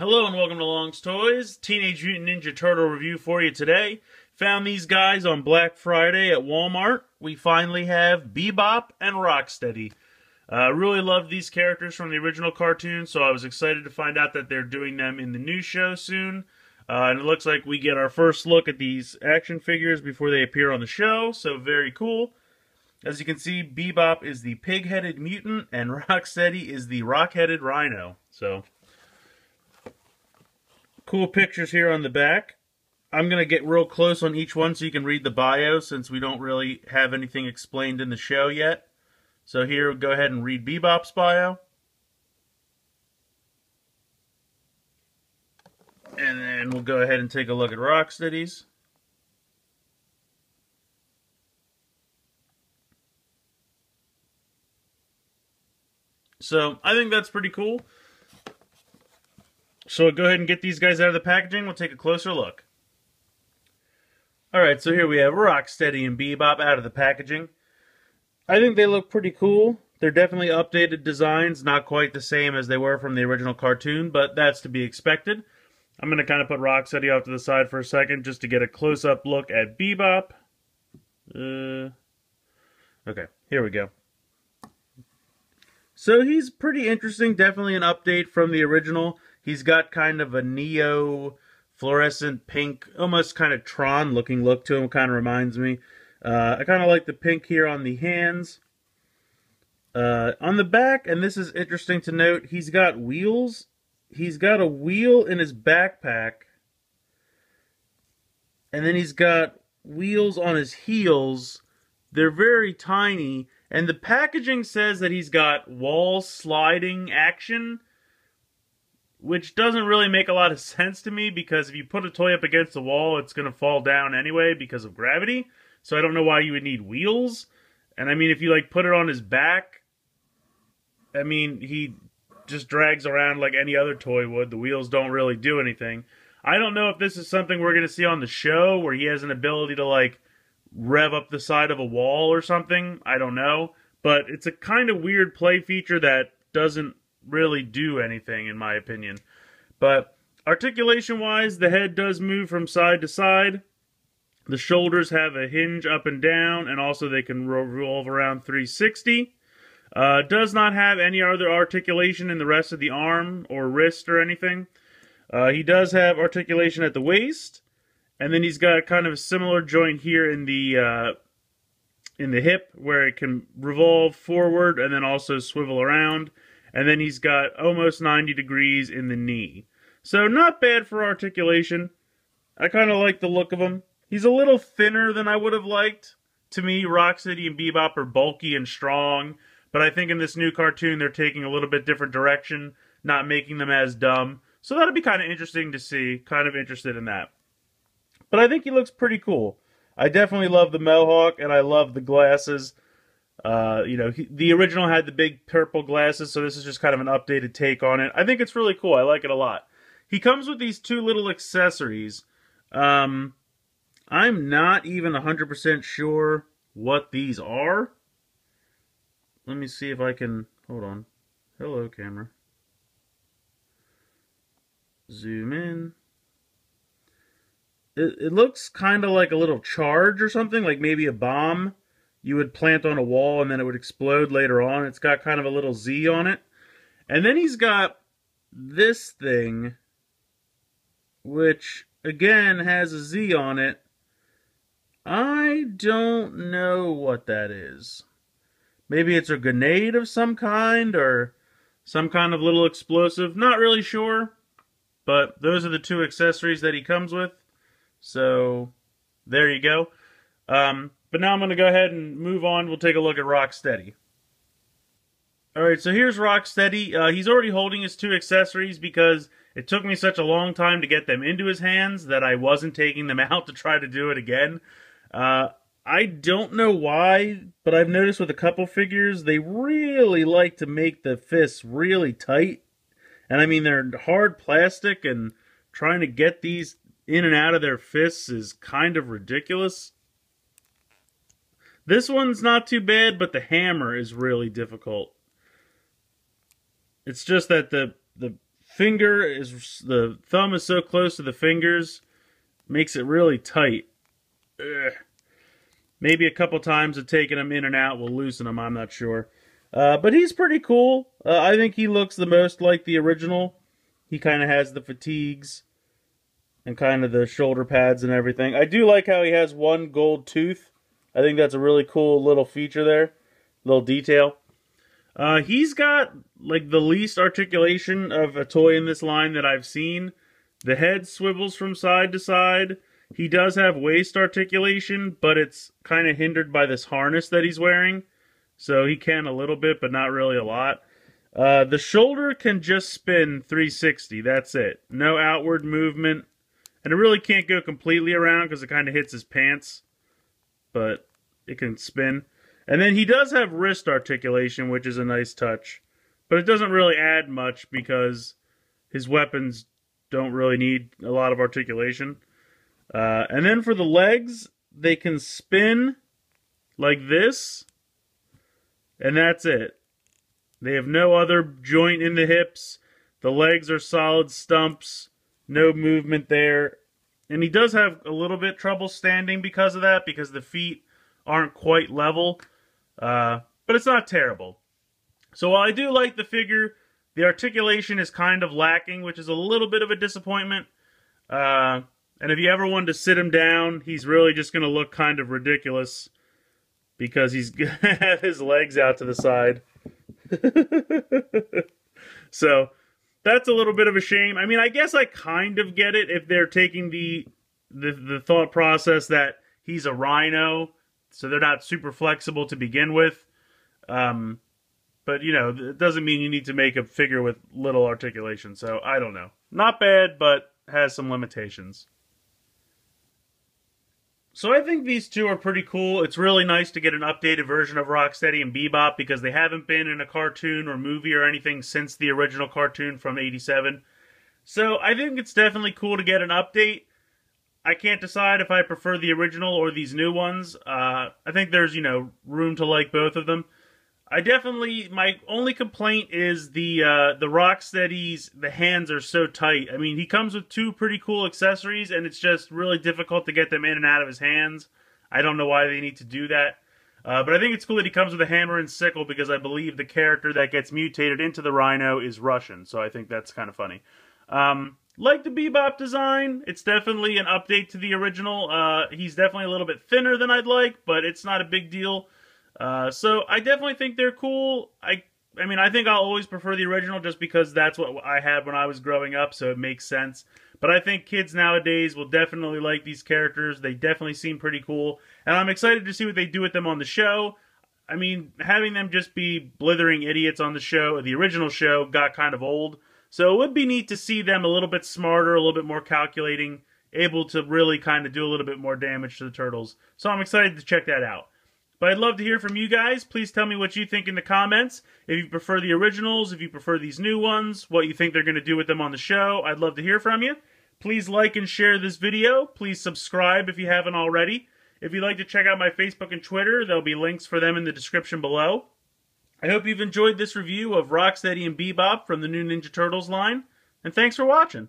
Hello and welcome to Long's Toys. Teenage Mutant Ninja Turtle review for you today. Found these guys on Black Friday at Walmart. We finally have Bebop and Rocksteady. Really loved these characters from the original cartoon, so I was excited to find out that they're doing them in the new show soon. And it looks like we get our first look at these action figures before they appear on the show, so very cool. As you can see, Bebop is the pig-headed mutant, and Rocksteady is the rock-headed rhino. So, cool pictures here on the back. I'm going to get real close on each one so you can read the bio, since we don't really have anything explained in the show yet. So here, go ahead and read Bebop's bio. And then we'll go ahead and take a look at Rocksteady's. So, I think that's pretty cool. So, go ahead and get these guys out of the packaging. We'll take a closer look. Alright, so here we have Rocksteady and Bebop out of the packaging. I think they look pretty cool. They're definitely updated designs, not quite the same as they were from the original cartoon, but that's to be expected. I'm going to kind of put Rocksteady off to the side for a second just to get a close-up look at Bebop. Okay, here we go. So he's pretty interesting, definitely an update from the original. He's got kind of a neo fluorescent pink, almost kind of Tron looking look to him, kind of reminds me. I kind of like the pink here on the hands. On the back, and this is interesting to note, he's got wheels. He's got a wheel in his backpack. And then he's got wheels on his heels. They're very tiny. And the packaging says that he's got wall sliding action, which doesn't really make a lot of sense to me, because if you put a toy up against the wall, it's going to fall down anyway because of gravity. So I don't know why you would need wheels. And I mean, if you like put it on his back, I mean, he just drags around like any other toy would. The wheels don't really do anything. I don't know if this is something we're going to see on the show, where he has an ability to like rev up the side of a wall or something. I don't know. But it's a kind of weird play feature that doesn't really do anything, in my opinion. But articulation-wise, the head does move from side to side. The shoulders have a hinge up and down, and also they can revolve around 360. Does not have any other articulation in the rest of the arm or wrist or anything. He does have articulation at the waist, and then he's got kind of a similar joint here in the hip, where it can revolve forward and then also swivel around. And then he's got almost 90 degrees in the knee. So not bad for articulation. I kind of like the look of him. He's a little thinner than I would have liked. To me, Rocksteady and Bebop are bulky and strong. But I think in this new cartoon, they're taking a little bit different direction, not making them as dumb. So that'll be kind of interesting to see. Kind of interested in that. But I think he looks pretty cool. I definitely love the mohawk, and I love the glasses. You know, the original had the big purple glasses, so this is just kind of an updated take on it. I think it's really cool. I like it a lot. He comes with these two little accessories. I'm not even 100% sure what these are. Let me see if I can... Hold on. Hello, camera. Zoom in. It looks kind of like a little charge or something, like maybe a bomb you would plant on a wall and then it would explode later on. It's got kind of a little Z on it. And then he's got this thing, which again has a Z on it. I don't know what that is. Maybe it's a grenade of some kind, or some kind of little explosive. Not really sure. But those are the two accessories that he comes with. So, there you go. But now I'm going to go ahead and move on. We'll take a look at Rocksteady. Alright, so here's Rocksteady. He's already holding his two accessories because it took me such a long time to get them into his hands that I wasn't taking them out to try to do it again. I don't know why, but I've noticed with a couple figures, they really like to make the fists really tight. And I mean, they're hard plastic, and trying to get these in and out of their fists is kind of ridiculous. This one's not too bad, but the hammer is really difficult. It's just that the the thumb is so close to the fingers, makes it really tight. Ugh. Maybe a couple times of taking him in and out will loosen him, I'm not sure. But he's pretty cool. I think he looks the most like the original. He kind of has the fatigues and kind of the shoulder pads and everything. I do like how he has one gold tooth. I think that's a really cool little feature there. Little detail. He's got like the least articulation of a toy in this line that I've seen. The head swivels from side to side. He does have waist articulation, but it's kind of hindered by this harness that he's wearing. So he can a little bit, but not really a lot. The shoulder can just spin 360. That's it. No outward movement. And it really can't go completely around because it kind of hits his pants. But it can spin. And then he does have wrist articulation, which is a nice touch. But it doesn't really add much because his weapons don't really need a lot of articulation. And then for the legs, they can spin like this. And that's it. They have no other joint in the hips. The legs are solid stumps. No movement there. And he does have a little bit trouble standing because of that, because the feet aren't quite level. But it's not terrible. So while I do like the figure, the articulation is kind of lacking, which is a little bit of a disappointment. And if you ever wanted to sit him down, he's really just going to look kind of ridiculous because he's going to have his legs out to the side. So that's a little bit of a shame. I mean, I guess I kind of get it if they're taking the thought process that he's a rhino, so they're not super flexible to begin with. But, you know, it doesn't mean you need to make a figure with little articulation. So, I don't know. Not bad, but has some limitations. So I think these two are pretty cool. It's really nice to get an updated version of Rocksteady and Bebop because they haven't been in a cartoon or movie or anything since the original cartoon from '87. So I think it's definitely cool to get an update. I can't decide if I prefer the original or these new ones. I think there's, you know, room to like both of them. My only complaint is the Rocksteady's, the hands are so tight. I mean, he comes with two pretty cool accessories, and it's just really difficult to get them in and out of his hands. I don't know why they need to do that. But I think it's cool that he comes with a hammer and sickle, because I believe the character that gets mutated into the Rhino is Russian, so I think that's kind of funny. Like the Bebop design, it's definitely an update to the original. He's definitely a little bit thinner than I'd like, but it's not a big deal. So I definitely think they're cool. I mean, I think I'll always prefer the original just because that's what I had when I was growing up, so it makes sense. But I think kids nowadays will definitely like these characters. They definitely seem pretty cool. And I'm excited to see what they do with them on the show. I mean, having them just be blithering idiots on the show, the original show, got kind of old. So it would be neat to see them a little bit smarter, a little bit more calculating, able to really kind of do a little bit more damage to the turtles. So I'm excited to check that out. But I'd love to hear from you guys. Please tell me what you think in the comments. If you prefer the originals, if you prefer these new ones, what you think they're going to do with them on the show. I'd love to hear from you. Please like and share this video. Please subscribe if you haven't already. If you'd like to check out my Facebook and Twitter, there'll be links for them in the description below. I hope you've enjoyed this review of Rocksteady and Bebop from the new Ninja Turtles line. And thanks for watching.